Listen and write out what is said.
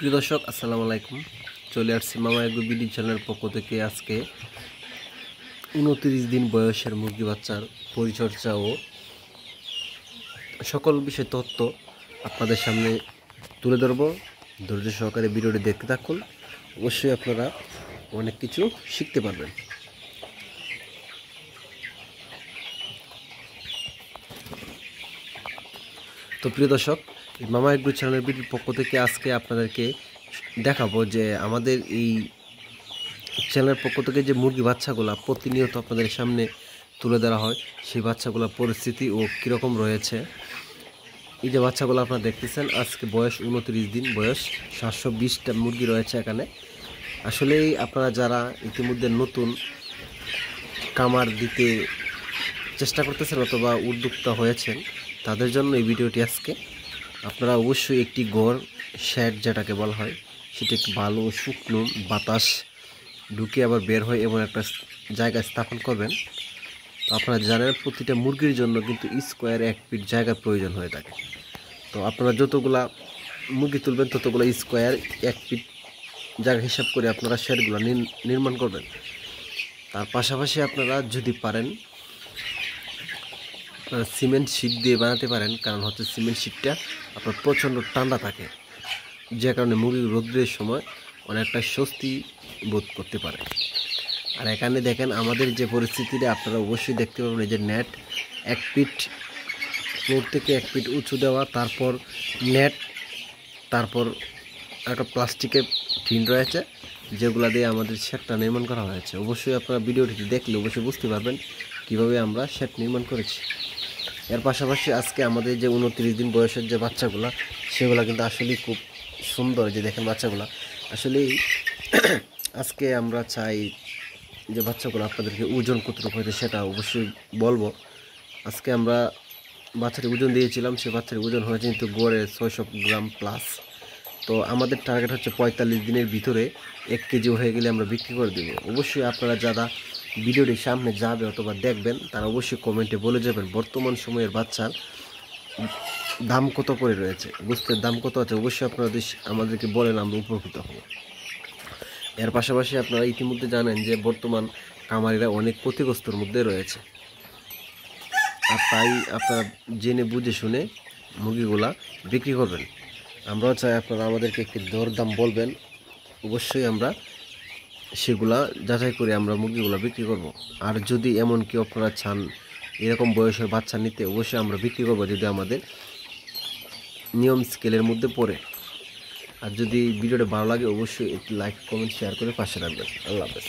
প্রিয় দর্শক আসসালামু আলাইকুম। চলে আসছি মামা এগ্রো বিডি চ্যানেলের পক্ষ থেকে। আজকে 29 দিন বয়সের মুরগি বাচ্চার পরিচর্যা ও সকল বিষয় তথ্য আপনাদের সামনে তুলে ধরব। ধৈর্য সহকারে ভিডিওটি দেখতে থাকুন, অবশ্যই আপনারা অনেক কিছু শিখতে পারবেন। তো প্রিয় দর্শক, মামা এগ্রো চ্যানেলের ভিডিওর পক্ষ থেকে আজকে আপনাদেরকে দেখাবো যে আমাদের এই চ্যানেলের পক্ষ থেকে যে মুরগি বাচ্চাগুলো প্রতিনিয়ত আপনাদের সামনে তুলে ধরা হয়, সেই বাচ্চাগুলোর পরিস্থিতি ও কীরকম রয়েছে। এই যে বাচ্চাগুলো আপনারা দেখতেছেন, আজকে বয়স 29 দিন, বয়স 720টা মুরগি রয়েছে এখানে। আসলেই আপনারা যারা ইতিমধ্যে নতুন কামার দিতে চেষ্টা করতেছেন অথবা উদ্যোক্তা হয়েছেন, তাদের জন্য এই ভিডিওটি আজকে। আপনারা অবশ্যই একটি ঘর, শেড যেটাকে বলা হয়, সেটা একটু ভালো শুকনো বাতাস ঢুকে আবার বের হয় এমন একটা জায়গায় স্থাপন করবেন। তো আপনারা জানেন প্রতিটা মুরগির জন্য কিন্তু স্কোয়ার 1 ফিট জায়গার প্রয়োজন হয়ে থাকে। তো আপনারা যতগুলা মুরগি তুলবেন ততগুলো স্কোয়ার 1 ফিট জায়গা হিসাব করে আপনারা শেডগুলো নির্মাণ করবেন। তার পাশাপাশি আপনারা যদি পারেন সিমেন্ট শিট দিয়ে বানাতে পারেন, কারণ হচ্ছে সিমেন্ট শিটটা আপনার প্রচণ্ড ঠান্ডা থাকে, যে কারণে মুরগি রোদ্রের সময় অনেকটা স্বস্তি বোধ করতে পারে। আর এখানে দেখেন আমাদের যে পরিস্থিতিটা আপনারা অবশ্যই দেখতে পাবেন, এই যে নেট 1 ফিট ফ্লোর থেকে 1 ফিট উঁচু দেওয়া, তারপর নেট, তারপর একটা প্লাস্টিকের টিন রয়েছে যেগুলো দিয়ে আমাদের শেডটা নির্মাণ করা হয়েছে। অবশ্যই আপনারা ভিডিওটি দেখলে অবশ্যই বুঝতে পারবেন কীভাবে আমরা শেড নির্মাণ করেছি। এর পাশাপাশি আজকে আমাদের যে 29 দিন বয়সের যে বাচ্চাগুলো, সেগুলো কিন্তু আসলেই খুব সুন্দর। যে দেখেন বাচ্চাগুলো আসলেই আজকে আমরা চাই যে বাচ্চাগুলো আপনাদেরকে ওজন কতটুকু হয়েছে সেটা অবশ্যই বলবো। আজকে আমরা বাচ্চাটি ওজন দিয়েছিলাম, সে বাচ্চাটির ওজন হয়েছে কিন্তু গড়ে 600 গ্রাম প্লাস। তো আমাদের টার্গেট হচ্ছে 45 দিনের ভিতরে 1 কেজি হয়ে গেলে আমরা বিক্রি করে দেব। অবশ্যই আপনারা যারা ভিডিওটি সামনে যাবে অথবা দেখবেন, তারা অবশ্যই কমেন্টে বলে যাবেন বর্তমান সময়ের বাচ্চার দাম কত করে রয়েছে, গোস্তের দাম কত আছে। অবশ্যই আপনারা আমাদেরকে বলেন, আমরা উপকৃত হব। এর পাশাপাশি আপনারা ইতিমধ্যে জানেন যে বর্তমান কামারিরা অনেক ক্ষতিগ্রস্তর মধ্যে রয়েছে, আর তাই আপনারা জেনে বুঝে শুনে মুরগিগুলা বিক্রি করবেন। আমরাও চাই আপনারা আমাদেরকে একটি দরদাম বলবেন, অবশ্যই আমরা সেগুলা যাচাই করে আমরা মুরগিগুলো বিক্রি করব। আর যদি এমন কি আপনারা চান এরকম বয়সের বাচ্চা নিতে, অবশ্যই আমরা বিক্রি করব যদি আমাদের নিয়ম স্কেলের মধ্যে পড়ে। আর যদি ভিডিওটা ভালো লাগে অবশ্যই একটি লাইক, কমেন্ট, শেয়ার করে পাশে রাখবেন। আল্লাহ হাফেজ।